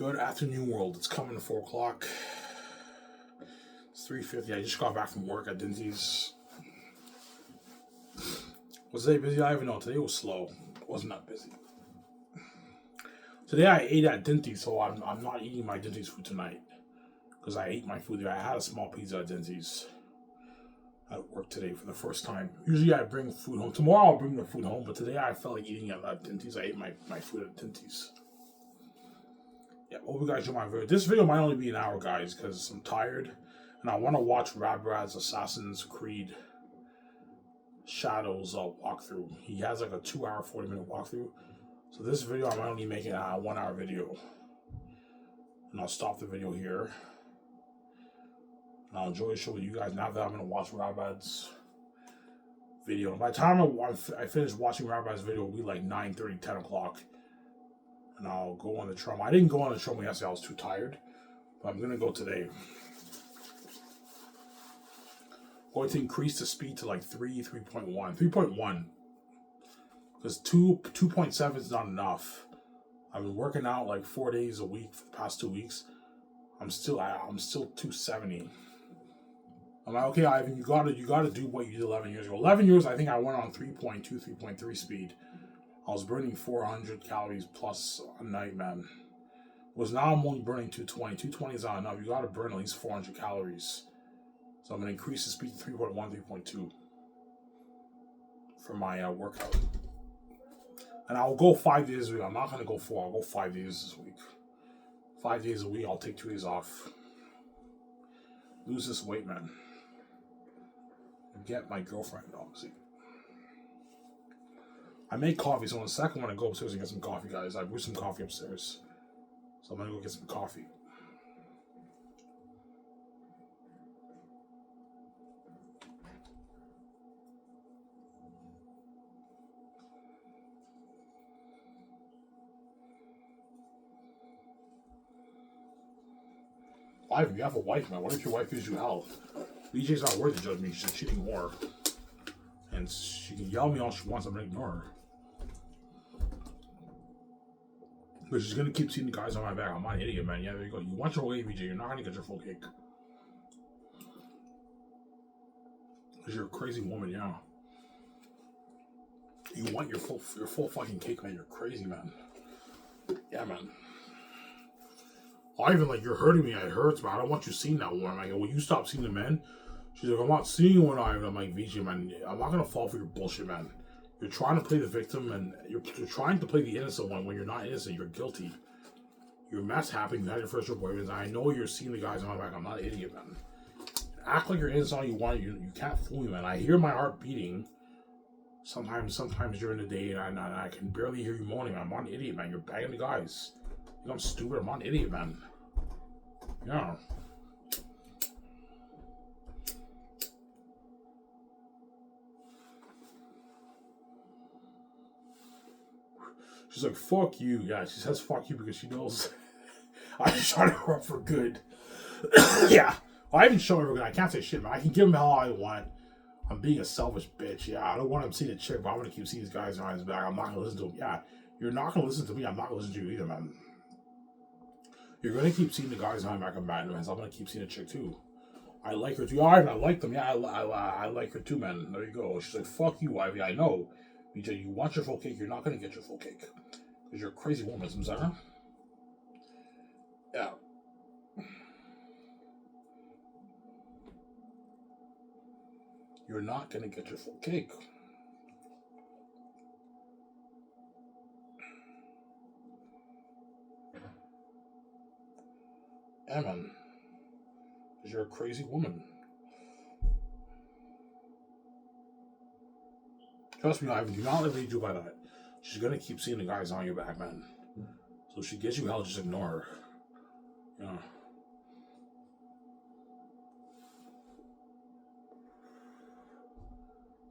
Good afternoon, world. It's coming to 4 o'clock. It's 3:50. I just got back from work at Dinty's. Was today busy? I don't even know. Today was slow. It wasn't that busy. Today I ate at Dinty's, so I'm not eating my Dinty's food tonight. Because I ate my food there. I had a small pizza at Dinty's at work today for the first time. Usually I bring food home. Tomorrow I'll bring the food home, but today I felt like eating at Dinty's. I ate my food at Dinty's. Yeah, hope you guys enjoy my video. This video might only be an hour, guys, because I'm tired. And I want to watch Rad's Assassin's Creed Shadows walkthrough. He has like a 2-hour, 40-minute walkthrough. So this video, I might only make it a 1-hour video. And I'll stop the video here. And I'll enjoy the show with you guys now that I'm going to watch Rad's video. By the time I finish watching Rad's video, it'll be like 9:30, 10 o'clock. And I'll go on the trauma. I didn't go on the trauma yesterday. I was too tired. But I'm going to go today. I'm going to increase the speed to like 3.1. 3.1. Because 2.7 is not enough. I've been working out like 4 days a week for the past 2 weeks. I'm still 270. I'm like, okay, Ivan, you gotta do what you did 11 years ago. 11 years, I think I went on 3.2, 3.3 speed. I was burning 400 calories plus a night, man. Whereas now I'm only burning 220. 220 is not enough. You gotta burn at least 400 calories. So I'm gonna increase the speed to 3.1, 3.2 for my workout. And I'll go 5 days a week. I'm not gonna go 4. I'll go 5 days this week. 5 days a week. I'll take 2 days off. Lose this weight, man. And get my girlfriend, obviously. I made coffee, so in a second when I go upstairs and get some coffee, guys, I brewed some coffee upstairs. So I'm gonna go get some coffee. Ivan, you have a wife, man. What if your wife gives you hell? BJ's not worth to judge me. She's a cheating whore. And she can yell at me all she wants. I'm gonna ignore her. But she's gonna keep seeing the guys on my back. I'm not an idiot, man. Yeah, there you go. You want your way, BJ. You're not gonna get your full cake. Because you're a crazy woman, yeah. You want your full fucking cake, man. You're crazy, man. Yeah, man. I even like, you're hurting me. It hurts, man. I don't want you seeing that woman. I'm like, will you stop seeing the men? She's like, I'm not seeing one, Ivan. I'm like, VJ, man, I'm not gonna fall for your bullshit, man. You're trying to play the victim, and you're trying to play the innocent one when you're not innocent. You're guilty. Your mess happened. You had your first boyfriend. I know you're seeing the guys on my back. I'm not an idiot, man. Act like you're innocent all you want. You can't fool me, man. I hear my heart beating sometimes during the day, and I can barely hear you moaning. I'm not an idiot, man. You're bagging the guys. You know I'm stupid. I'm not an idiot, man. Yeah. She's like, fuck you. Yeah, she says fuck you because she knows I'm trying to her up for good. Yeah. Well, I haven't shown her for good. I can't say shit, man. I can give him all I want. I'm being a selfish bitch. Yeah, I don't want him to see the chick, but I'm going to keep seeing these guys on his back. I'm not going to listen to him. Yeah, you're not going to listen to me. I'm not going to listen to you either, man. You're going to keep seeing the guys on my back. I'm bad, man. So I'm going to keep seeing the chick, too. I like her, too. Ivan, I like them. Yeah, I like her, too, man. There you go. She's like, fuck you, Ivy. I know. BJ, you want your full cake. You're not going to get your full cake. Because you're a crazy woman, Sarah. Yeah. You're not going to get your full cake. Yeah, man. Because you're a crazy woman. Trust me, Ivan, do not let me do by that. She's going to keep seeing the guys on your back, man. So if she gets you hell, just ignore her. Yeah.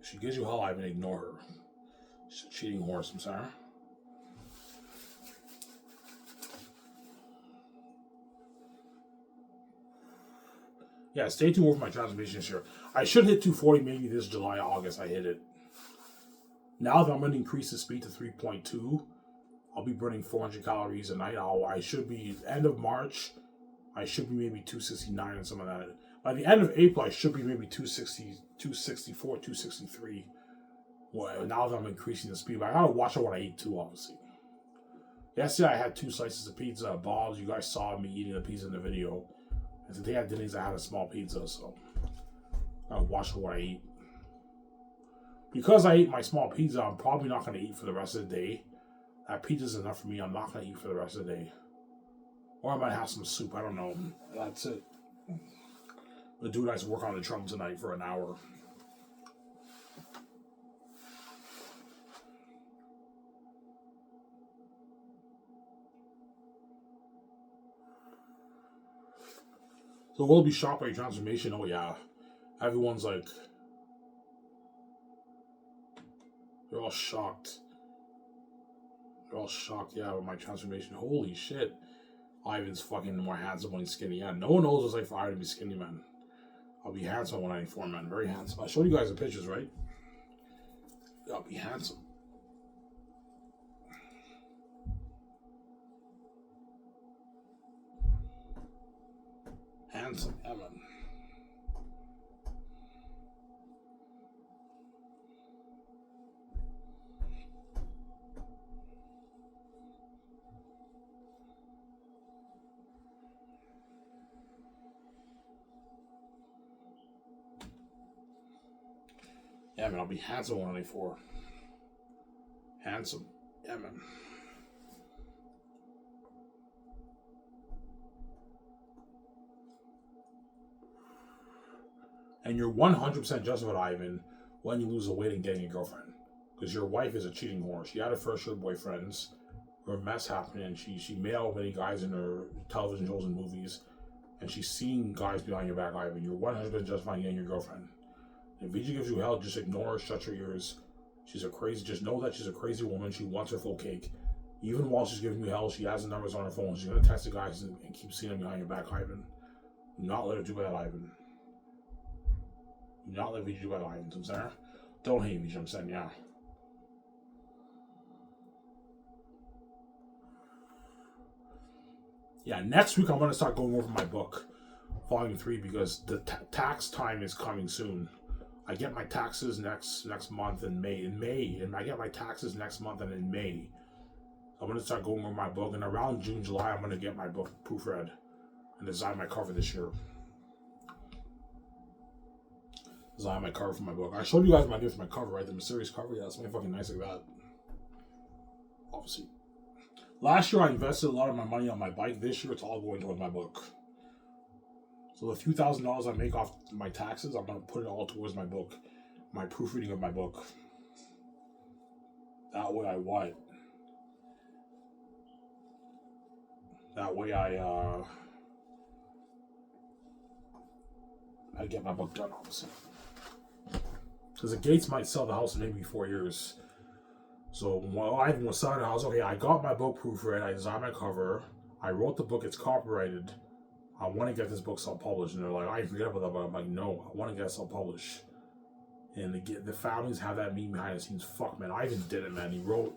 If she gives you hell, Ivan, ignore her. She's a cheating horse, I'm sorry. Yeah, stay tuned over my transformation this year. I should hit 240 maybe this July, August. I hit it. Now that I'm going to increase the speed to 3.2, I'll be burning 400 calories a night. I should be, end of March, I should be maybe 269 and some of that. By the end of April, I should be maybe 260, 264, 263. Well, now that I'm increasing the speed, but I gotta watch out what I eat too, obviously. Yesterday I had 2 slices of pizza, balls. You guys saw me eating the pizza in the video. And today at Denny's I had a small pizza, so I gotta watch out what I eat. Because I ate my small pizza, I'm probably not gonna eat for the rest of the day. That pizza's enough for me. I'm not gonna eat for the rest of the day. Or I might have some soup. I don't know. That's it. The dude has to work on the drum tonight for an hour. So will it be shocked by your transformation? Oh yeah. Everyone's like, they're all shocked. They're all shocked, yeah, with my transformation. Holy shit. Ivan's fucking more handsome when he's skinny. Yeah, no one knows what it's like for Ivan to be skinny, man. I'll be handsome at 194, man. Very handsome. I showed you guys the pictures, right? I'll be handsome. Handsome, yeah, man. Yeah, man, I'll be handsome 194. Handsome. Yeah, man. And you're 100% justified, Ivan, when you lose the weight and getting a girlfriend. Because your wife is a cheating whore. She had her first year boyfriends. Her mess happening. She made out many guys in her television shows and movies. And she's seen guys behind your back, Ivan. You're 100% justified in getting your girlfriend. If Vijay gives you hell, just ignore her, shut your ears. She's a crazy, just know that she's a crazy woman. She wants her full cake. Even while she's giving you hell, she has the numbers on her phone. She's going to text the guys and keep seeing them behind your back, Ivan. Do not let her do that, Ivan. Do not let Vijay do that, Ivan. I'm saying? Don't hate me, I'm saying, yeah. Yeah, next week I'm going to start going over my book, Volume 3, because the tax time is coming soon. I get my taxes next month in May. And I get my taxes next month and in May. I'm going to start going over my book. And around June, July, I'm going to get my book proofread and design my cover this year. Design my cover for my book. I showed you guys my idea for my cover, right? The mysterious cover. Yeah, it's something fucking nice like that. Obviously. Last year, I invested a lot of my money on my bike. This year, it's all going towards my book. So the few $1,000s I make off my taxes, I'm going to put it all towards my book. My proofreading of my book. That way I what? That way I get my book done, obviously. Because the Gates might sell the house in maybe 4 years. So while Ivan was selling the house, okay, I got my book proofread, I designed my cover, I wrote the book, it's copyrighted. I want to get this book self-published. And they're like, I forget about that, but I'm like, no, I want to get it self-published. And the families have that meme behind the scenes. Fuck, man, Ivan did it, man. He wrote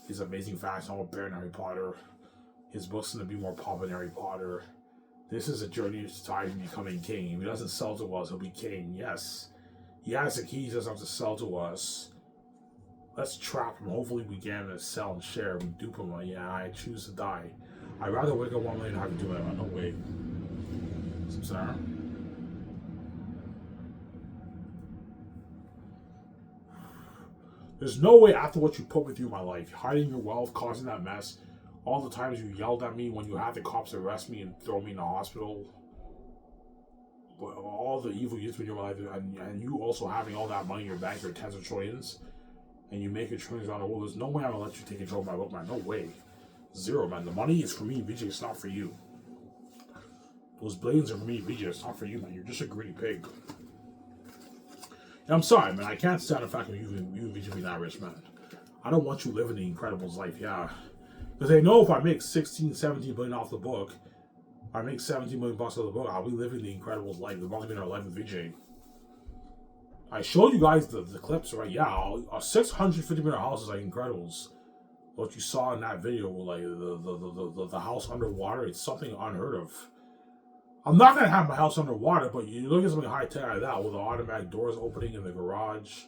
his amazing facts on Bear and Harry Potter. His book's going to be more pop than Harry Potter. This is a journey to Ivan becoming king. If he doesn't sell to us, he'll be king. Yes. He has the keys, doesn't have to sell to us. Let's trap him. Hopefully we get him to sell and share and dupe him. Yeah, I choose to die. I'd rather wake up 1 million than have to do that. No way. Sorry. There's no way after what you put me through in my life, hiding your wealth, causing that mess, all the times you yelled at me when you had the cops arrest me and throw me in the hospital, all the evil you did in your life, and you also having all that money in your bank, your tens of trillions, and you make a trillions around the world, there's no way I'm gonna let you take control of my book, man. No way. Zero, man. The money is for me, Vijay. It's not for you. Those billions are for me, Vijay. It's not for you, man. You're just a greedy pig. And I'm sorry, man. I can't stand the fact that you and Vijay being that rich, man. I don't want you living the Incredibles life, yeah. Because they know if I make 16, 17 billion off the book, I make 17 million bucks off the book, I'll be living the Incredibles life. They're going to be in our life with Vijay. I showed you guys the clips, right? Yeah, $650 million house is like Incredibles. what you saw in that video, like the house underwater, it's something unheard of. I'm not gonna have my house underwater, but you look at something high tech like that with the automatic doors opening in the garage.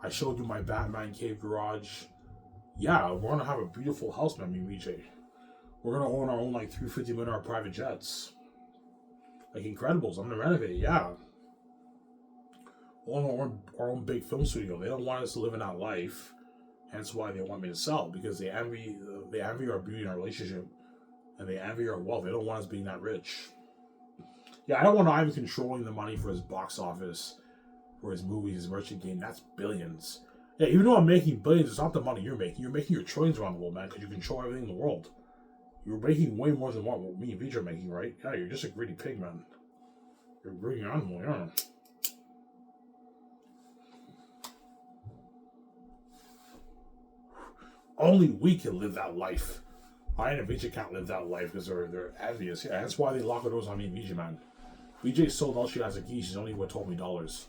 I showed you my Batman cave garage. Yeah, we're gonna have a beautiful house, man, me and VJ. We're gonna own our own like 350 million private jets, like Incredibles. I'm gonna renovate. Yeah, own our own big film studio. They don't want us to live in that life. Hence why they want me to sell, because they envy our beauty in our relationship, and they envy our wealth. They don't want us being that rich. Yeah, I don't want Ivan controlling the money for his box office, for his movies, his merchant game. That's billions. Yeah, even though I'm making billions, it's not the money you're making. You're making your trillions around the world, man, because you control everything in the world. You're making way more than what me and Vij are making, right? Yeah, you're just a greedy pig, man. You're a greedy animal, yeah. Only we can live that life. I and Vijay can't live that life because they're envious. Yeah, that's why they lock the doors on me and Vijay, man. Vijay sold all she has a key. She's only what told me dollars.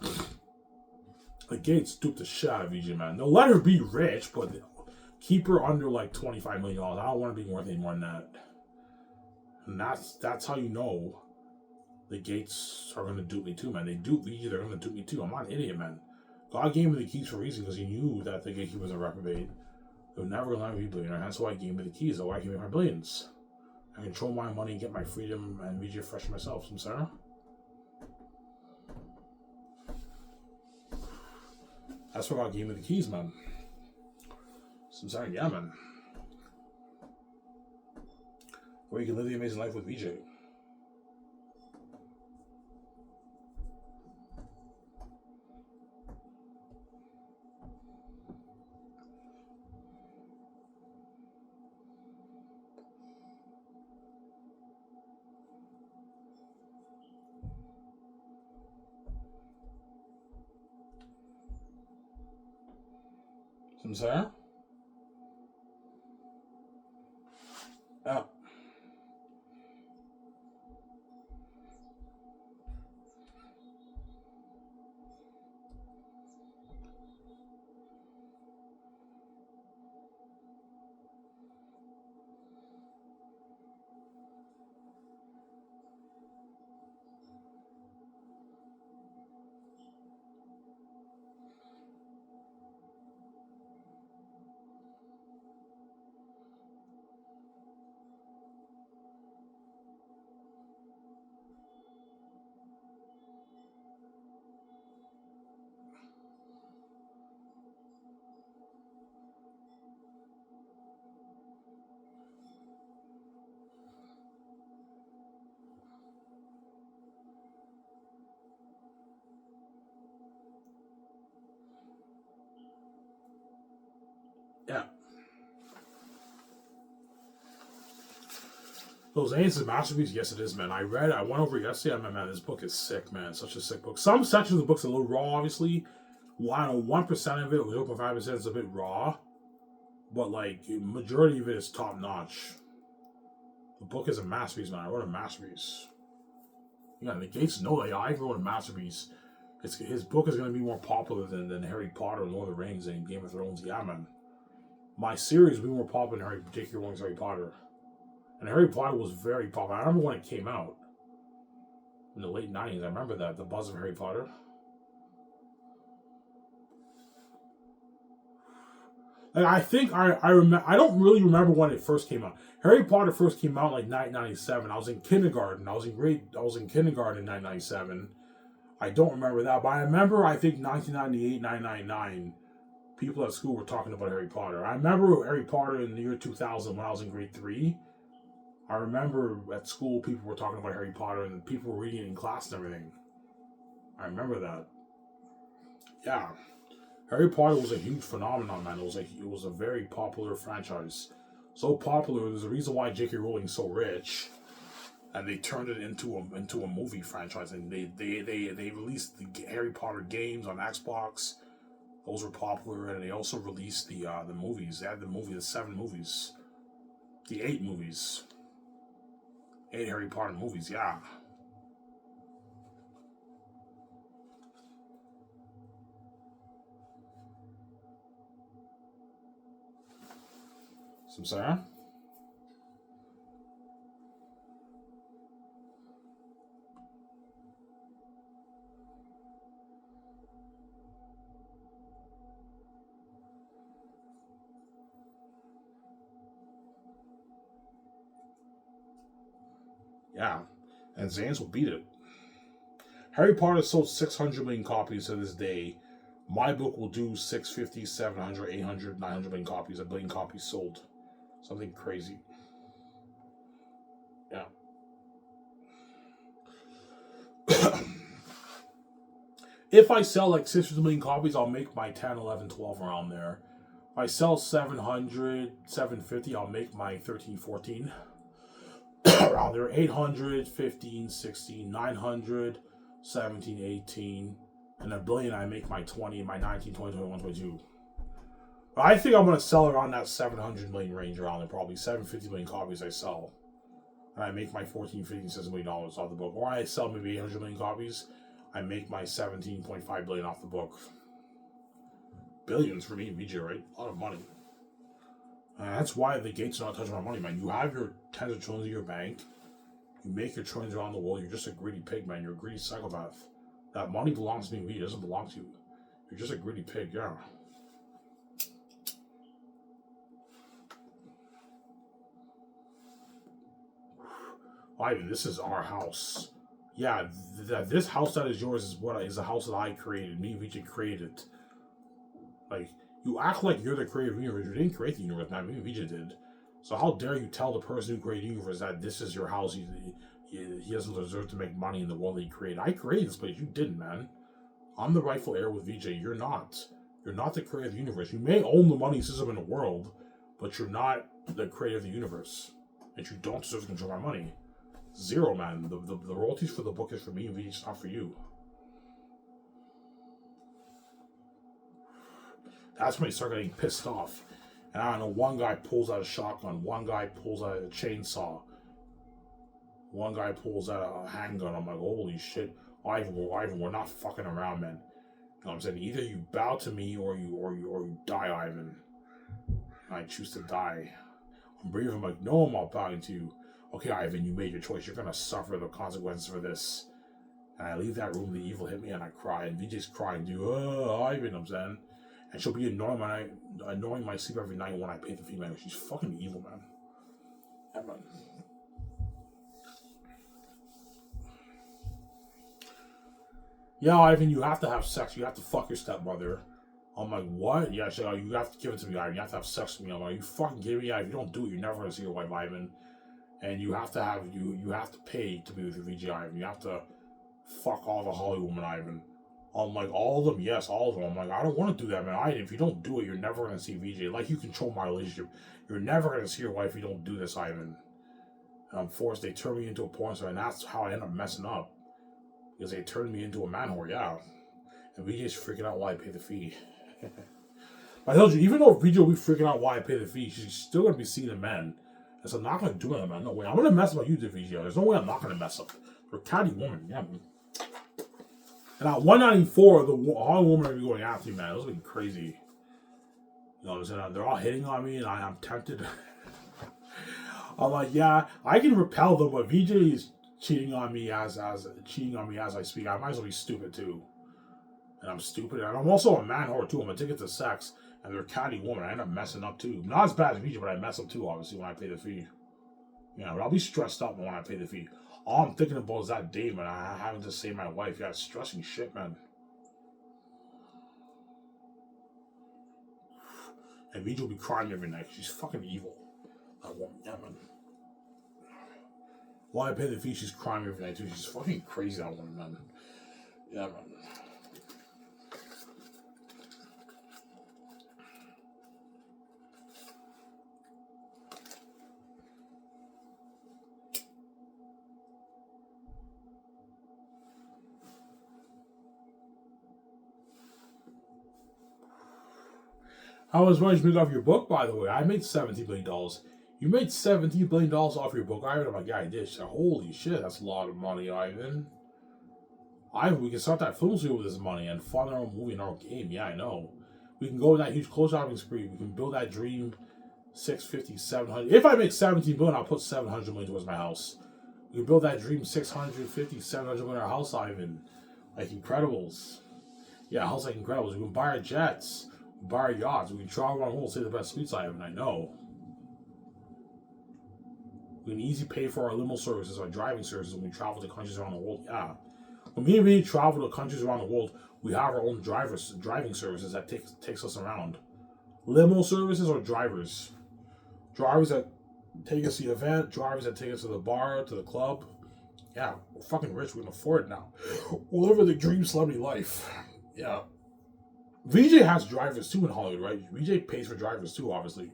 The Gates duped the shit out of Vijay, man. They'll let her be rich, but keep her under like $25 million. I don't want to be worth any more than that. And that's how you know the Gates are going to dupe me too, man. They dupe Vijay, they're going to dupe me too. I'm not an idiot, man. God gave me the keys for a reason because he knew that the gatekeeper was a reprobate. They're never going to let me be a billionaire. That's why he gave me the keys. That's why I can make my billions. I control my money and get my freedom and be fresh myself. Some Sarah? That's why God gave me the keys, man. Some Sarah, yeah, man. Where you can live the amazing life with VJ. Some Sarah? Oh. Yeah. Those Ain't a masterpiece? Yes, it is, man. I went over it yesterday. I'm like, man, this book is sick, man. Such a sick book. Some sections of the book's a little raw, obviously. 1% of it, 0.5% is a bit raw. But, like, majority of it is top notch. The book is a masterpiece, man. I wrote a masterpiece. Yeah, the Gates know that. I wrote a masterpiece. His book is going to be more popular than Harry Potter and Lord of the Rings and Game of Thrones. Yeah, man. My series will be more popular than J.K. Rowling's Harry Potter. And Harry Potter was very popular. I remember when it came out. In the late 90s. I remember that. The buzz of Harry Potter. Like, I think I remember. I don't really remember when it first came out. Harry Potter first came out like 1997. I was in kindergarten. I was in kindergarten in 1997. I don't remember that, but I remember. I think 1998, 1999. People at school were talking about Harry Potter. I remember Harry Potter in the year 2000 when I was in grade 3. I remember at school people were talking about Harry Potter and people were reading it in class and everything. I remember that. Yeah. Harry Potter was a huge phenomenon, man. It was a very popular franchise. So popular, there's a reason why J.K. Rowling's so rich. And they turned it into a movie franchise. And they released the Harry Potter games on Xbox. Those were popular. And they also released the movies. They had the 7 movies. The 8 movies. 8 Harry Potter movies, yeah. Some Sarah? Yeah. And Zans will beat it. Harry Potter sold 600 million copies to this day. My book will do 650, 700, 800, 900 million copies. A billion copies sold. Something crazy. Yeah. If I sell like 600 million copies, I'll make my 10, 11, 12 around there. If I sell 700, 750, I'll make my 13, 14 around there. 800, 15, 16, 900, 17, 18, and a billion, I make my 20, my 19, 20, 21, 22. But I think I'm going to sell around that 700 million range around there, probably 750 million copies I sell. And I make my 14, 15, $16 million off the book. Or I sell maybe 800 million copies, I make my 17.5 billion off the book. Billions for me and VJ, right? A lot of money. That's why the gates are not touching my money, man. You have your tens of trillions in your bank. You make your trillions around the world. You're just a greedy pig, man. You're a greedy psychopath. That money belongs to me and VJ. It doesn't belong to you. You're just a greedy pig, yeah. Ivan, this is our house. Yeah, this house that is yours is a house that I created. Me and VJ created. Like, you act like you're the creator of the universe. You didn't create the universe, man. Me and VJ did. So how dare you tell the person who created the universe that this is your house? He doesn't deserve to make money in the world that he created. I created this place. You didn't, man. I'm the rightful heir with VJ. You're not. You're not the creator of the universe. You may own the money system in the world, but you're not the creator of the universe. And you don't deserve to control my money. Zero, man. The royalties for the book is for me and VJ. It's not for you. That's when I start getting pissed off. And I don't know, one guy pulls out a shotgun, one guy pulls out a chainsaw, one guy pulls out a handgun. I'm like, holy shit, Ivan, we're not fucking around, man. You know what I'm saying? Either you bow to me or you die, Ivan. And I choose to die. I'm brave. I'm like, no, I'm not bowing to you. Okay, Ivan, you made your choice. You're gonna suffer the consequences for this. And I leave that room, the evil hit me, and I cry. And VJ's crying, dude. Oh, Ivan, I'm saying. And she'll be annoying my sleep every night when I pay the fee, man. She's fucking evil, man. Yeah, man. Yeah, Ivan, you have to have sex. You have to fuck your stepmother. I'm like, what? Yeah, she's like, you have to give it to me, Ivan. You have to have sex with me. I'm like, you fucking kidding me? Yeah, if you don't do it, you're never gonna see your wife, Ivan. And you have to have you have to pay to be with your VJ, Ivan. You have to fuck all the Holly women, Ivan. I'm like, all of them? Yes, all of them. I'm like, I don't want to do that, man. If you don't do it, you're never going to see VJ. Like, you control my relationship. You're never going to see your wife if you don't do this, Ivan. And I'm forced. They turn me into a porn star, and that's how I end up messing up. Because they turned me into a man whore, yeah. And VJ's freaking out while I pay the fee. I told you, even though VJ will be freaking out while I pay the fee, she's still going to be seeing a man. And so I'm not going to do that, man. No way. I'm going to mess up you, VJ. There's no way I'm not going to mess up. You're a catty woman, yeah, man. And at 194, the Holly woman are going after me, man. It was looking crazy. You know what I'm saying? They're all hitting on me, and I'm tempted. I'm like, yeah, I can repel them, but VJ is cheating on me as I speak. I might as well be stupid too. And I'm stupid, and I'm also a man whore too. I'm addicted to sex, and they're a catty woman. I end up messing up too. Not as bad as VJ, but I mess up too, obviously, when I pay the fee. Yeah, but I'll be stressed out when I pay the fee. All I'm thinking about is that day, man. I having to save my wife. Yeah, it's stressing shit, man. And VJ will be crying every night. She's fucking evil. That woman, yeah, man. While I pay the fee, she's crying every night, too. She's fucking crazy, that woman, man. Yeah, man. How was money make off your book, by the way? I made $17 billion. You made $17 billion off your book, Ivan? I'm like, yeah, I did. So, holy shit, that's a lot of money, Ivan. Ivan, we can start that film studio with this money and fund our own movie and our own game. Yeah, I know. We can go on that huge clothes shopping spree. We can build that dream 650, 700. If I make 17 billion, I'll put 700 million towards my house. We can build that dream 650, 700 million house, Ivan. Like Incredibles. Yeah, a house like Incredibles. We can buy our jets, buy our yachts. We can travel around the world, say the best suites, Ivan. I know. We can easily pay for our limo services, our driving services when we travel to countries around the world. Yeah. When me and me travel to countries around the world, we have our own driving services that takes us around. Limo services or drivers? Drivers that take us to the event, drivers that take us to the bar, to the club. Yeah, we're fucking rich. We can afford it now. We're living the dream celebrity life. Yeah. VJ has drivers too in Hollywood, right? VJ pays for drivers too, obviously.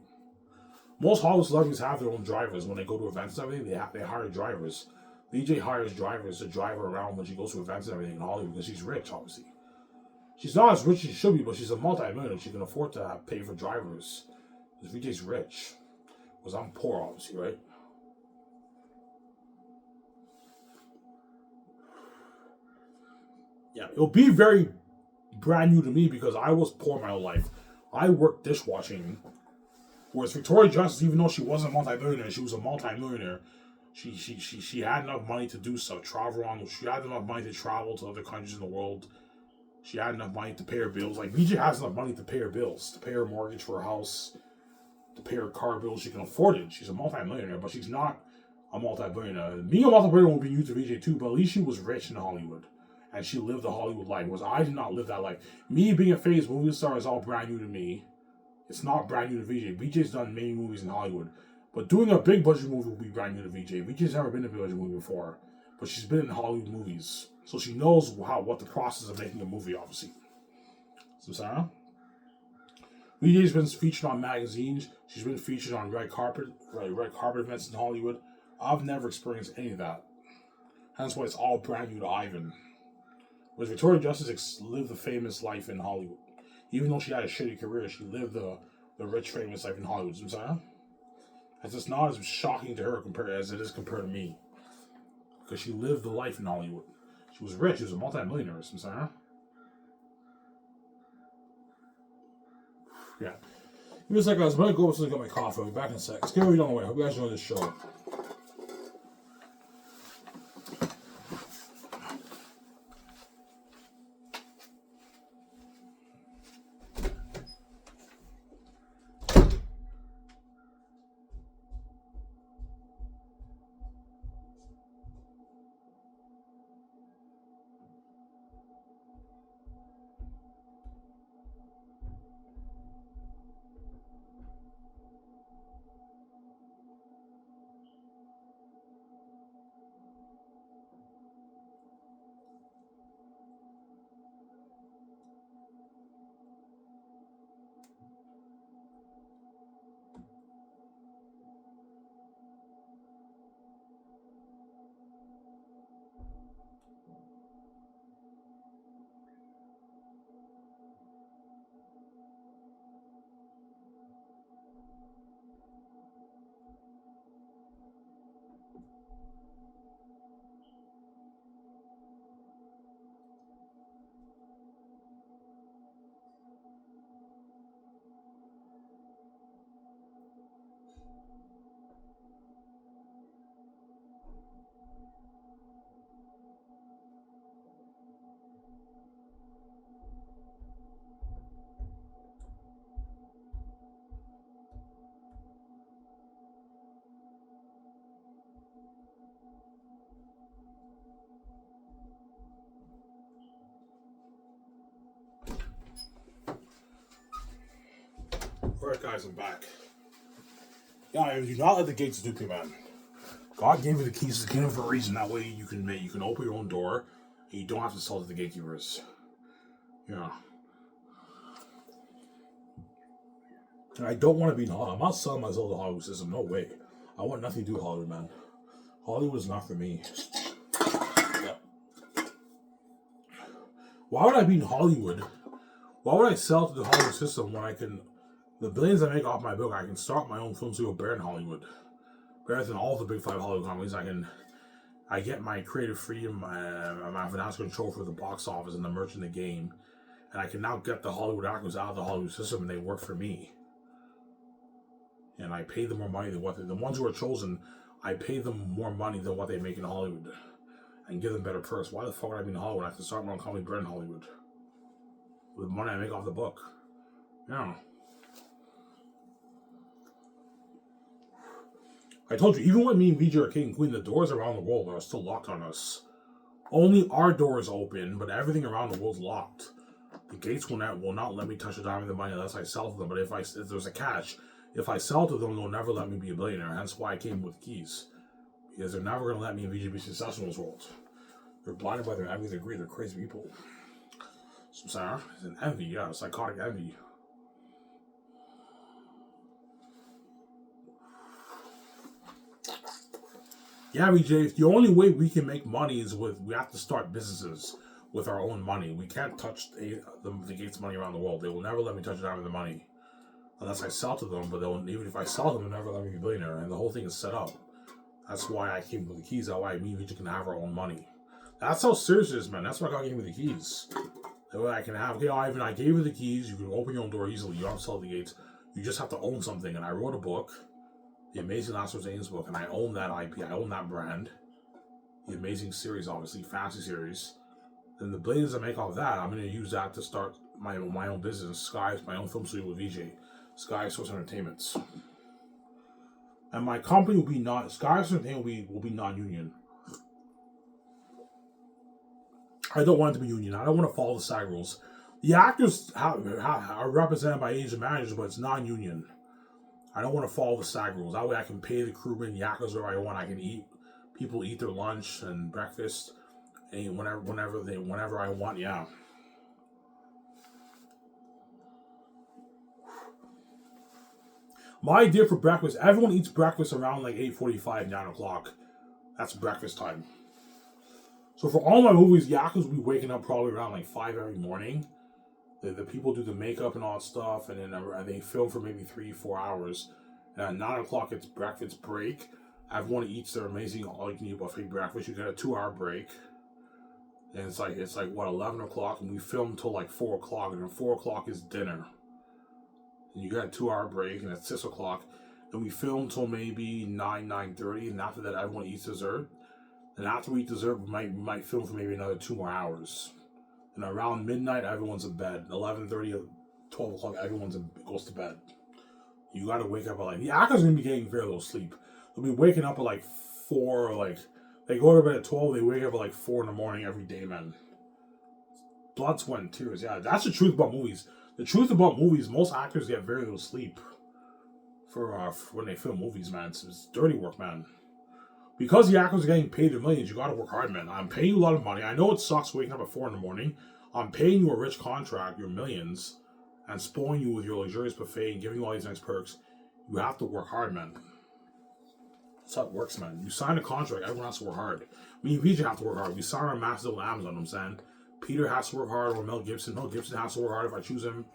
Most Hollywood celebrities have their own drivers when they go to events and everything. They hire drivers. VJ hires drivers to drive her around when she goes to events and everything in Hollywood because she's rich, obviously. She's not as rich as she should be, but she's a multi-millionaire. She can afford to pay for drivers. Because VJ's rich. Because I'm poor, obviously, right? Yeah, it'll be very brand new to me because I was poor my whole life. I worked dishwashing. Whereas Victoria Justice, even though she wasn't a multi-millionaire, she was a multi-millionaire. She had enough money to do stuff, travel around. She had enough money to travel to other countries in the world. She had enough money to pay her bills. Like, VJ has enough money to pay her bills, to pay her mortgage for her house, to pay her car bills. She can afford it. She's a multi-millionaire, but she's not a multi-billionaire. Being a multi-billionaire will be new to VJ too, but at least she was rich in Hollywood. And she lived the Hollywood life. Whereas I did not live that life. Me being a famous movie star is all brand new to me. It's not brand new to VJ. VJ's done many movies in Hollywood. But doing a big budget movie will be brand new to VJ. VJ's never been in a big budget movie before. But she's been in Hollywood movies. So she knows what the process of making a movie, obviously. So, Sarah? VJ's been featured on magazines. She's been featured on red carpet events in Hollywood. I've never experienced any of that. Hence why it's all brand new to Ivan. Whereas Victoria Justice lived the famous life in Hollywood. Even though she had a shitty career, she lived the rich, famous life in Hollywood. You know what I'm saying? It's just not as shocking to her as it is compared to me. Because she lived the life in Hollywood. She was rich. She was a multi-millionaire. You know what I'm saying? Yeah. Give me a second, guys. I'm going to go upstairs and get my coffee. I'll be back in a sec. Let's get ready on the way. I hope you guys enjoy this show. Alright, guys, I'm back. Yeah, do not let the gates dupe you, man. God gave you the keys to the kingdom for a reason. That way you can open your own door and you don't have to sell to the gatekeepers. Yeah. And I don't want to be in Hollywood. I'm not selling myself to the Hollywood system. No way. I want nothing to do with Hollywood, man. Hollywood is not for me. Yeah. Why would I be in Hollywood? Why would I sell to the Hollywood system when I can... The billions I make off my book, I can start my own film studio better in Hollywood. Better than all the big five Hollywood companies. I get my creative freedom, my financial control for the box office and the merch in the game. And I can now get the Hollywood actors out of the Hollywood system and they work for me. and I pay them more money than what the ones who are chosen. I pay them more money than what they make in Hollywood, and give them better perks. Why the fuck would I be in Hollywood? I can start my own company, brand in Hollywood, with the money I make off the book. Yeah. I told you, even when me and VJ are king and queen, the doors around the world are still locked on us. Only our door is open, but everything around the world's locked. The gates will not let me touch a dime of the money unless I sell to them. But if there's a catch, if I sell to them, they'll never let me be a billionaire. Hence why I came with the keys. Because they're never going to let me and VJ be successful in this world. They're blinded by their envy, their greed, they're crazy people. So, Sarah, it's an envy, yeah, psychotic envy. Yeah, VJ, the only way we can make money is we have to start businesses with our own money. We can't touch the Gates money around the world. They will never let me touch a dime of the money unless I sell to them, but even if I sell them, they'll never let me be a billionaire, and the whole thing is set up. That's why I came with the keys. That's why me and VJ can have our own money. That's how serious it is, man. That's why I gave me the keys. That way I can have, okay, Ivan, I gave you the keys. You can open your own door easily. You don't have to sell the gates. You just have to own something. And I wrote a book, The Amazing Last of Zane's book, and I own that IP. I own that brand. The Amazing series, obviously, fantasy series. Then the billions I make off that, I'm going to use that to start my own business, Skiv, my own film studio with VJ, Skiv Source Entertainments. And my company will be Skiv Source Entertainment will be non-union. I don't want it to be union. I don't want to follow the SAG rules. The actors are represented by agent managers, but it's non-union. I don't want to follow the SAG rules. That way I can pay the crewmen, the actors whatever I want. I can eat. People eat their lunch and breakfast and whenever I want, yeah. My idea for breakfast, everyone eats breakfast around like 8:45, 9 o'clock. That's breakfast time. So for all my movies, Yakuza will be waking up probably around like 5 every morning. The people do the makeup and all that stuff, and then they film for maybe 3-4 hours. And at 9 o'clock, it's breakfast break. Everyone eats their amazing all-you-can-eat buffet breakfast. You get a 2-hour break. And it's like 11 o'clock, and we film till like 4 o'clock, and then 4 o'clock is dinner. And you get a 2-hour break, and it's 6 o'clock. And we film till maybe 9:30, and after that, everyone eats dessert. And after we eat dessert, we might film for maybe another 2 more hours. And around midnight, everyone's in bed. 11:30, 12 o'clock, everyone goes to bed. You gotta wake up at like, the actors are gonna be getting very little sleep. They'll be waking up at like 4, like, they go to bed at 12, they wake up at like 4 in the morning every day, man. Blood, sweat, and tears, yeah. That's the truth about movies. The truth about movies, most actors get very little sleep for when they film movies, man. It's dirty work, man. Because the actors are getting paid their millions, you gotta work hard, man. I'm paying you a lot of money. I know it sucks waking up at 4 in the morning. I'm paying you a rich contract, your millions, and spoiling you with your luxurious buffet and giving you all these nice perks. You have to work hard, man. That's how it works, man. You sign a contract, everyone has to work hard. Me and VJ have to work hard. We sign our massive with Amazon, I'm saying. Peter has to work hard, or Mel Gibson. Mel Gibson has to work hard if I choose him.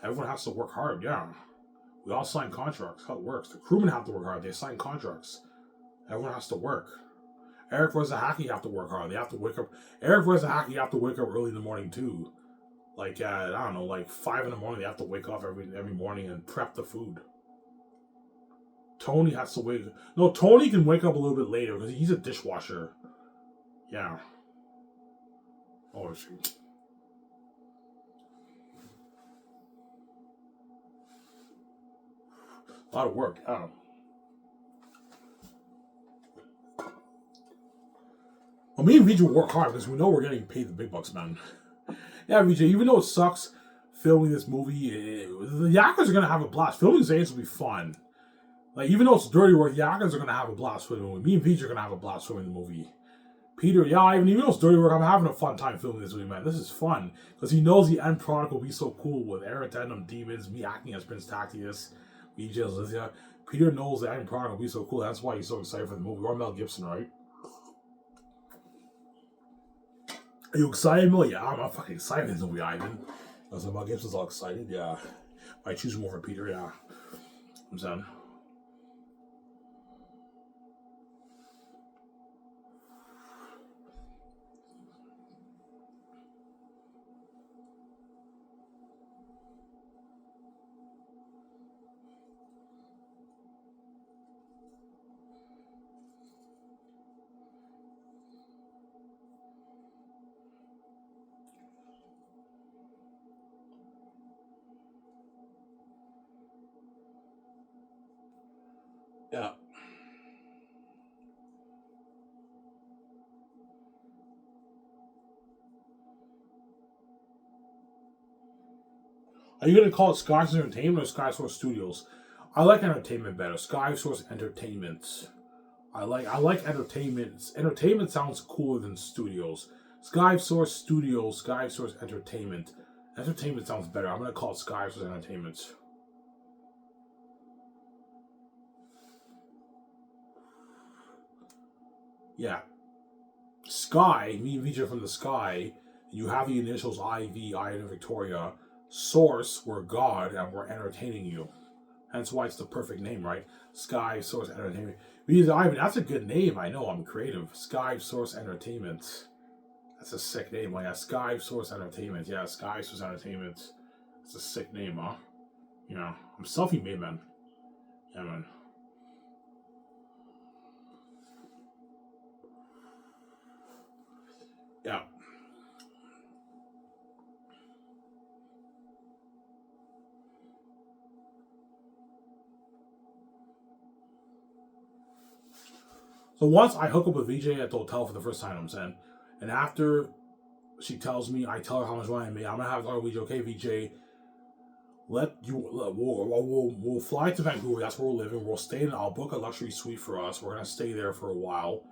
Everyone has to work hard, yeah. We all sign contracts. That's how it works. The crewmen have to work hard. They sign contracts. Everyone has to work. Eric Verzacki, you have to work hard. They have to wake up. Eric Verzacki, you have to wake up early in the morning too. Like I don't know, like 5 in the morning. They have to wake up every morning and prep the food. Tony has to wake. No, Tony can wake up a little bit later because he's a dishwasher. Yeah. Oh shoot. A lot of work. Yeah. Well, me and VJ work hard because we know we're getting paid the big bucks, man. Yeah, VJ, even though it sucks filming this movie, the Yakuza are going to have a blast. Filming Zane's will be fun. Like, even though it's dirty work, the Yakuza are going to have a blast filming the movie. Me and VJ are going to have a blast filming the movie. Peter, yeah, even though it's dirty work, I'm having a fun time filming this movie, man. This is fun. Because he knows the end product will be so cool with Eritendum Demons, me acting as Prince Tactius, VJ as Lizia. Peter knows the end product will be so cool. That's why he's so excited for the movie. Or Mel Gibson, right? Are you excited, Mel? Yeah, I'm fucking excited for this movie, Ivan. I was like, Mel Gibson's all excited, yeah. I choose him over Peter, yeah. I'm saying. Yeah. Are you going to call it Sky Source Entertainment or Sky Source Studios? I like entertainment better. Sky Source Entertainment. I like entertainment. Entertainment sounds cooler than studios. Sky Source Studios, Sky Source Entertainment. Entertainment sounds better. I'm gonna call it Sky Source Entertainment. Yeah. Sky, me and VJ from the sky. You have the initials IV, I in Victoria. Source, we're God, and we're entertaining you. Hence why it's the perfect name, right? Sky Source Entertainment. Because Ivan, that's a good name. I know I'm creative. Sky Source Entertainment. That's a sick name. Like, yeah, Sky Source Entertainment. Yeah, Sky Source Entertainment. It's a sick name, huh? Yeah, I'm selfie-made, man. Yeah, man. Yeah. So once I hook up with VJ at the hotel for the first time, I'm saying, and after she tells me, I tell her how much money I made. I'm gonna have to tell VJ, okay, VJ, we'll fly to Vancouver. That's where we're living. We'll stay in. I'll book a luxury suite for us. We're gonna stay there for a while,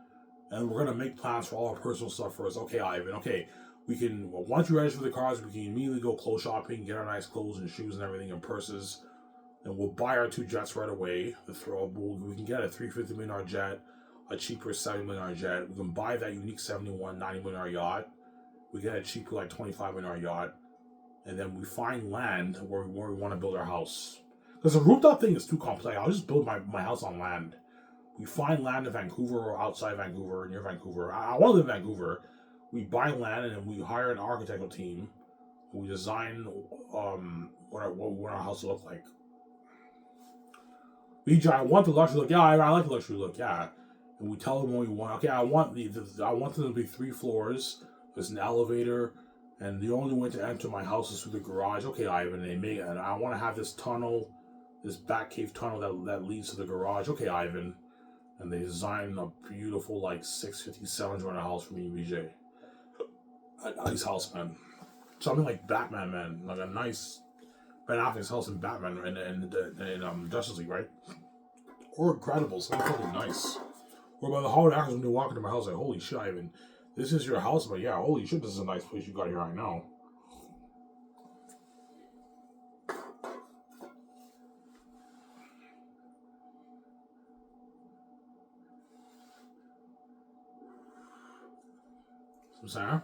and we're gonna make plans for all our personal stuff for us. Okay, Ivan. Okay, we can. Once you register for the cars, we can immediately go clothes shopping, get our nice clothes and shoes and everything and purses, and we'll buy our two jets right away. We can get a $350 million jet, a cheaper $70 million jet. We can buy that unique 71 $90 million yacht. We get a cheaper like $25 million yacht, and then we find land where we want to build our house. Because the rooftop thing is too complex. I'll just build my house on land. We find land in Vancouver or outside Vancouver, near Vancouver. I want to live in Vancouver. We buy land and then we hire an architectural team. We design what our house will look like. I want the luxury look. Yeah, I like the luxury look. Yeah, and we tell them what we want. Okay, I want them to be 3 floors. There's an elevator, and the only way to enter my house is through the garage. Okay, Ivan, and I want to have this tunnel, this back cave tunnel that leads to the garage. Okay, Ivan, and they design a beautiful like 650, 700 house for me and VJ. A nice house, man. Something like Batman, man, like a nice Ben Affleck's house in Batman and Justice League, right? Or Incredibles, something fucking nice. Or by the Hollywood actors when they walk into my house, like, holy shit, Ivan, this is your house, but yeah, holy shit, this is a nice place you got here right now. I'm saying?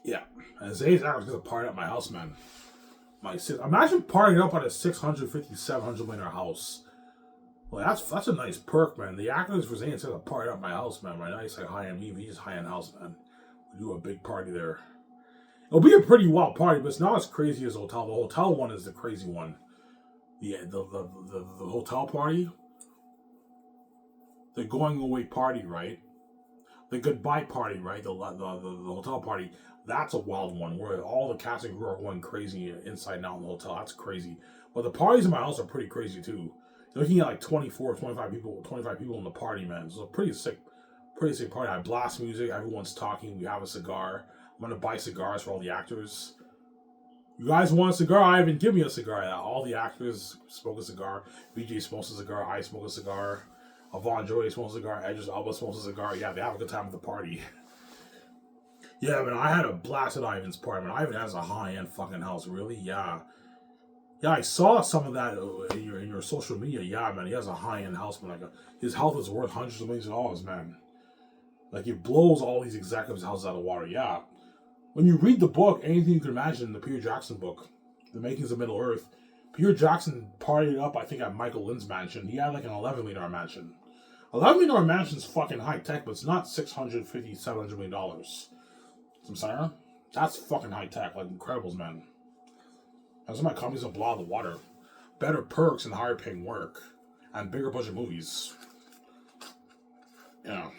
Yeah. And Zay's actually gonna party at my house, man. Imagine partying up at a 650, 700 million house. Well, that's a nice perk, man. The actors for Zane said to party at my house, man. My nice like high end EV's high end house, man. We do a big party there. It'll be a pretty wild party, but it's not as crazy as the hotel. The hotel one is the crazy one. The hotel party, the going away party, right? The goodbye party, right? The hotel party. That's a wild one where all the cast and crew are going crazy inside and out in the hotel. That's crazy. But the parties in my house are pretty crazy too. You're looking at like 24, 25 people in the party, man. It's a pretty sick party. I blast music, everyone's talking, we have a cigar. I'm gonna buy cigars for all the actors. You guys want a cigar? Ivan, give me a cigar. All the actors smoke a cigar. BJ smokes a cigar. I smoke a cigar. Avon Joy smokes a cigar. Edges Alba smokes a cigar. Yeah, they have a good time at the party. Yeah, man, I had a blast at Ivan's party. Man, Ivan has a high-end fucking house. Really? Yeah. Yeah, I saw some of that in your social media. Yeah, man, he has a high-end house, man. His house is worth hundreds of millions of dollars, man. Like, it blows all these executives' houses out of water. Yeah. When you read the book, anything you can imagine, the Peter Jackson book, The Makings of Middle Earth, Peter Jackson partied up, I think, at Michael Lynn's mansion. He had like an $11 million mansion. $11 million mansion's fucking high tech, but it's not $650, $700 million. I'm saying? That's fucking high tech, like Incredibles, man. That's why my company's a blow in the water. Better perks and higher paying work. And bigger budget movies. Yeah.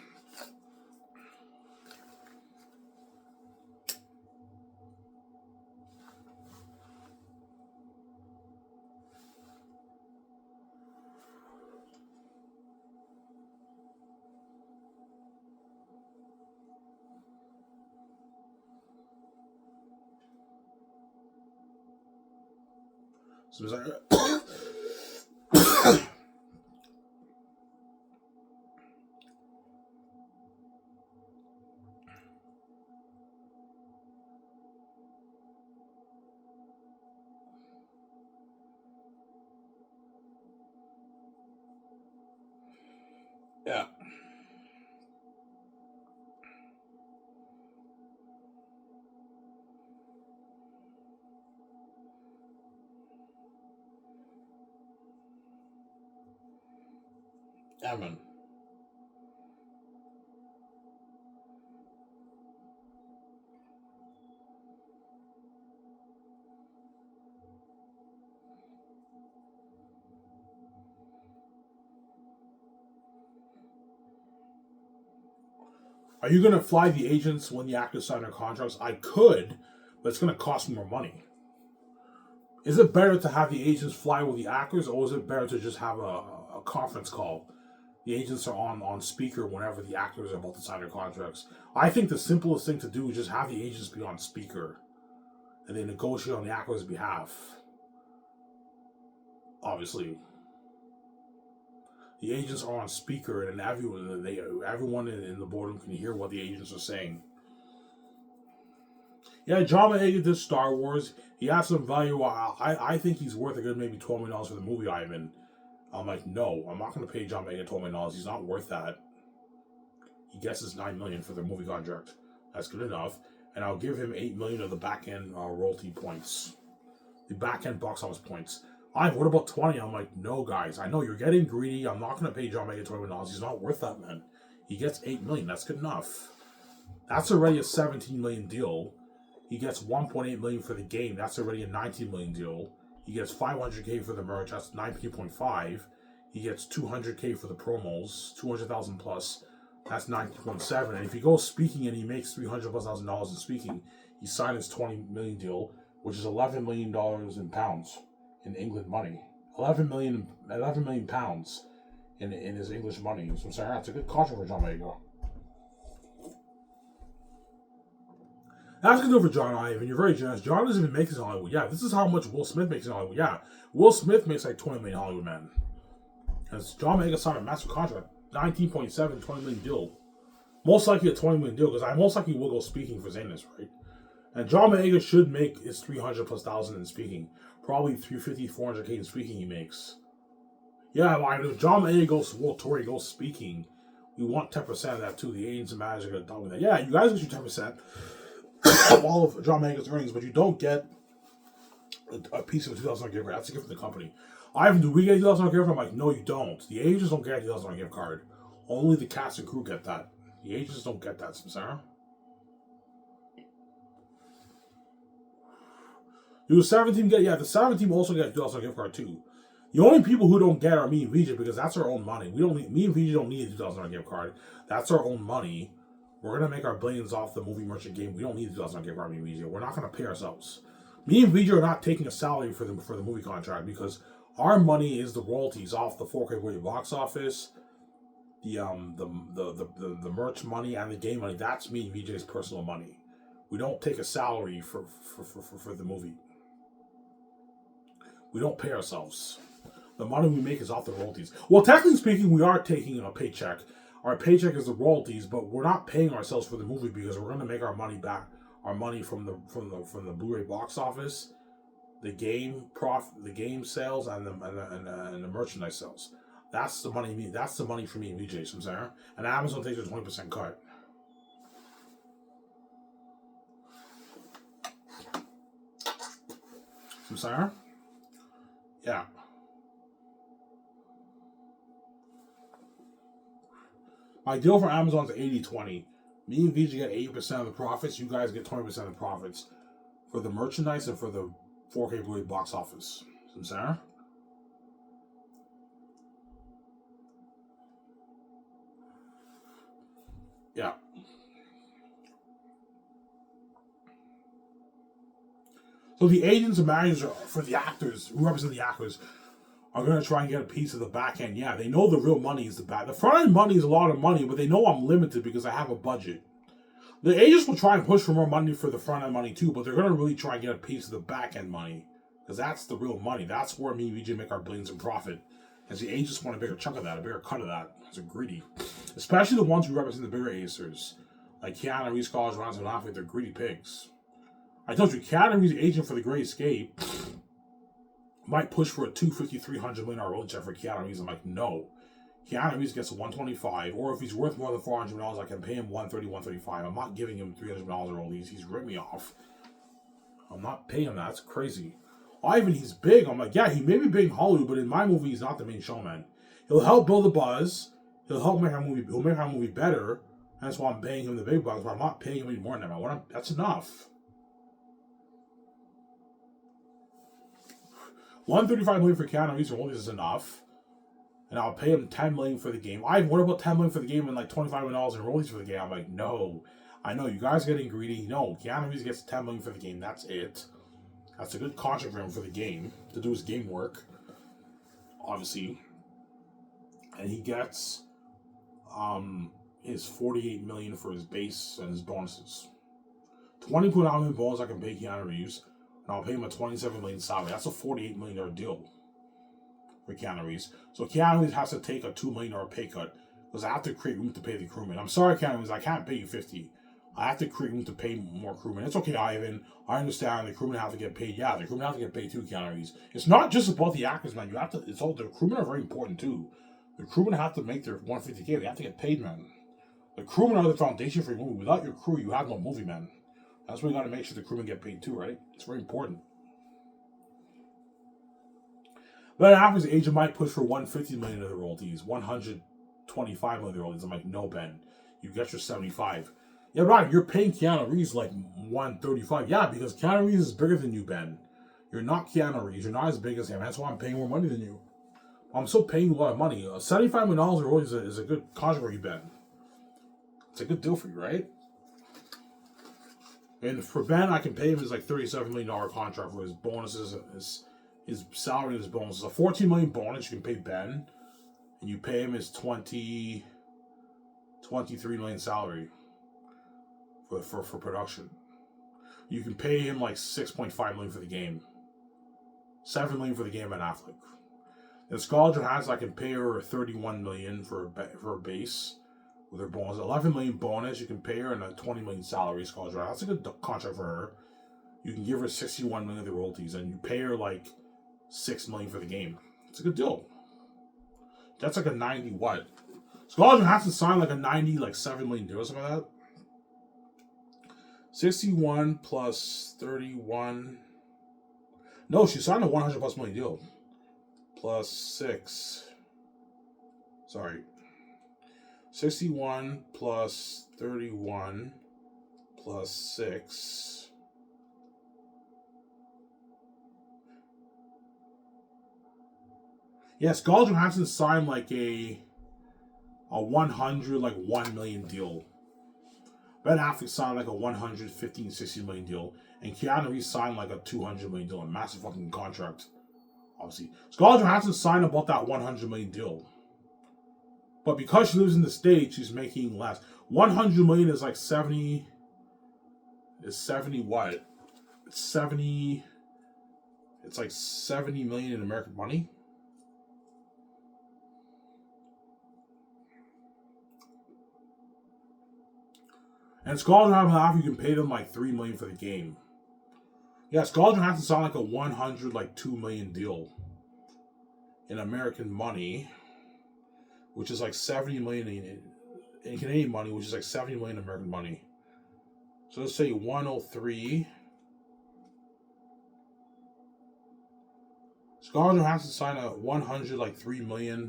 So it's like, yeah. Yeah, man. Are you going to fly the agents when the actors sign their contracts? I could, but it's going to cost me more money. Is it better to have the agents fly with the actors, or is it better to just have a conference call? The agents are on speaker whenever the actors are about to sign their contracts. I think the simplest thing to do is just have the agents be on speaker, and they negotiate on the actors' behalf. Obviously, the agents are on speaker, and everyone in the boardroom can hear what the agents are saying. Yeah, John Boyega did Star Wars. He has some value. I think he's worth a good maybe $12 million for the movie Ivan. I'm like, no, I'm not going to pay John Boyega $12 million. He's not worth that. He gets his $9 million for the movie contract. That's good enough. And I'll give him $8 million of the back end royalty points, the back end box office points. What about 20? I'm like, no, guys. I know you're getting greedy. I'm not going to pay John Boyega $12 million. He's not worth that, man. He gets $8 million. That's good enough. That's already a $17 million deal. He gets $1.8 million for the game. That's already a $19 million deal. He gets $500K for the merch. That's $19.5. He gets $200K for the promos, $200,000 plus. That's $19.7. And if he goes speaking and he makes $300,000 in speaking, he signed his $20 million deal, which is $11 million in pounds in England money. 11 million pounds in his English money. So I'm saying that's a good contract for John Boyega. That's going to do it for John Ivan. You're very generous. John doesn't even make this in Hollywood. Yeah, this is how much Will Smith makes in Hollywood. Yeah, Will Smith makes like $20 million in Hollywood, man. Because John Boyega signed a massive contract. 19.7, $20 million deal. Most likely a $20 million deal, because I most likely will go speaking for Zaynus, right? And John Boyega should make his 300 plus thousand in speaking. Probably 350, 400K in speaking he makes. Yeah, like if John Boyega goes World Tour, he goes speaking, we want 10% of that too. The agents and managers are going to double that. Yeah, you guys get your 10%. All of John Boyega's earnings, but you don't get a piece of a $2,000 gift card. That's a gift from the company. Ivan, do we get a $2,000 gift card? I'm like, no, you don't. The agents don't get a $2,000 gift card. Only the cast and crew get that. The agents don't get that, Sarah. Do the 7 team get? Yeah, the 7 team also get a $2,000 gift card too. The only people who don't get are me and VJ because that's our own money. Me and VJ don't need a $2,000 gift card. That's our own money. We're going to make our billions off the movie merchant game. We don't need the $2,000 gift card, me and VJ. We're not going to pay ourselves. Me and VJ are not taking a salary for the movie contract because our money is the royalties off the 4K box office, the merch money, and the game money. That's me and VJ's personal money. We don't take a salary for the movie. We don't pay ourselves. The money we make is off the royalties. Well, technically speaking, we are taking a paycheck. Our paycheck is the royalties, but we're not paying ourselves for the movie because we're going to make our money back. Our money from the Blu-ray box office, the game sales, and the merchandise sales. That's the money. That's the money for me and VJ. So I'm saying, and Amazon takes a 20% cut. So I'm saying, yeah. My deal for Amazon is 80-20. Me and VJ get 80% of the profits. You guys get 20% of the profits for the merchandise and for the 4K Blu-ray box office. Some Sarah? Yeah. So the agents and managers for the actors, who represent the actors, are going to try and get a piece of the back end. Yeah, they know the real money is the back. The front end money is a lot of money, but they know I'm limited because I have a budget. The agents will try and push for more money for the front end money too, but they're going to really try and get a piece of the back end money because that's the real money. That's where me and VJ make our billions in profit. As the agents want a bigger chunk of that, a bigger cut of that. They're greedy. Especially the ones who represent the bigger acers. Like Keanu Reeves, College Rounds, and Affleck, they're greedy pigs. I told you, Keanu Reeves, agent for The Great Escape, might push for a $250, $300 million road check for Keanu Reeves. I'm like, no. Keanu Reeves gets a $125, or if he's worth more than $400 million, I can pay him $130, $135. I'm not giving him $300 million rollies. He's ripped me off. I'm not paying him that. That's crazy. Ivan, he's big. I'm like, yeah, he may be big in Hollywood, but in my movie, he's not the main showman. He'll help build the buzz. He'll help make our movie. He'll make our movie better. And that's why I'm paying him the big bucks. But I'm not paying him any more than that. That's enough. $135 million for Keanu Reeves rollies is enough. And I'll pay him $10 million for the game. Ivan, what about $10 million for the game and like $25 million in rollies for the game? I'm like, no. I know you guys are getting greedy. No, Keanu Reeves gets $10 million for the game. That's it. That's a good contract for him for the game, to do his game work, obviously. And he gets his $48 million for his base and his bonuses. $20 million bonus I can pay Keanu Reeves, and I'll pay him a $27 million salary. That's a $48 million deal for Keanu Reeves. So Keanu Reeves has to take a $2 million pay cut because I have to create room to pay the crewmen. I'm sorry, Keanu Reeves, I can't pay you $50. I have to create room to pay more crewmen. It's okay, Ivan. I understand the crewmen have to get paid. Yeah, the crewmen have to get paid too, Keanu Reeves. It's not just about the actors, man. The crewmen are very important too. The crewmen have to make their $150K. They have to get paid, man. The crewmen are the foundation for your movie. Without your crew, you have no movie, man. That's why you got to make sure the crewmen get paid too, right? It's very important. But after the agent might push for $150 million of the royalties, $125 million of the royalties. I'm like, no, Ben. You get your $75. Yeah, right. You're paying Keanu Reeves like $135. Yeah, because Keanu Reeves is bigger than you, Ben. You're not Keanu Reeves. You're not as big as him. That's why I'm paying more money than you. I'm still paying you a lot of money. $75 million royalties is a good contract for you, Ben. It's a good deal for you, right? And for Ben, I can pay him his like $37 million contract for his bonuses, his salary and his bonuses. A $14 million bonus you can pay Ben, and you pay him his $23 million salary. For production. You can pay him like $6.5 million for the game. $7 million for the game at Affleck. And Scarlett Johansson, I can pay her $31 million for her base with her bonus. $11 million bonus, you can pay her, and a $20 million salary. Scarlett Johansson, that's a good contract for her. You can give her $61 million of the royalties, and you pay her like $6 million for the game. It's a good deal. That's like a 90 what? Scarlett Johansson signed like a 90, like $7 million deal or something like that. 61 plus 31. No, she signed a 100 plus million deal. Plus 6. Sorry. 61 plus 31 plus 6. Yes, Scarlett Johansson signed like a 100, like 1 million deal. Ben Affleck signed like a 115, 60 million deal. And Keanu Reeves signed like a 200 million deal. A massive fucking contract. Obviously. Scarlett Johansson signed about that 100 million deal. But because she lives in the States, she's making less. 100 million is like 70. Is 70 what? It's 70. It's like 70 million in American money. And Scarlett Johansson, you can pay them like $3 million for the game. Yeah, Scarlett Johansson signed like a 102 million deal in American money, which is like 70 million in Canadian money, which is like 70 million in American money. So let's say 103. Scarlett Johansson signed a 103 million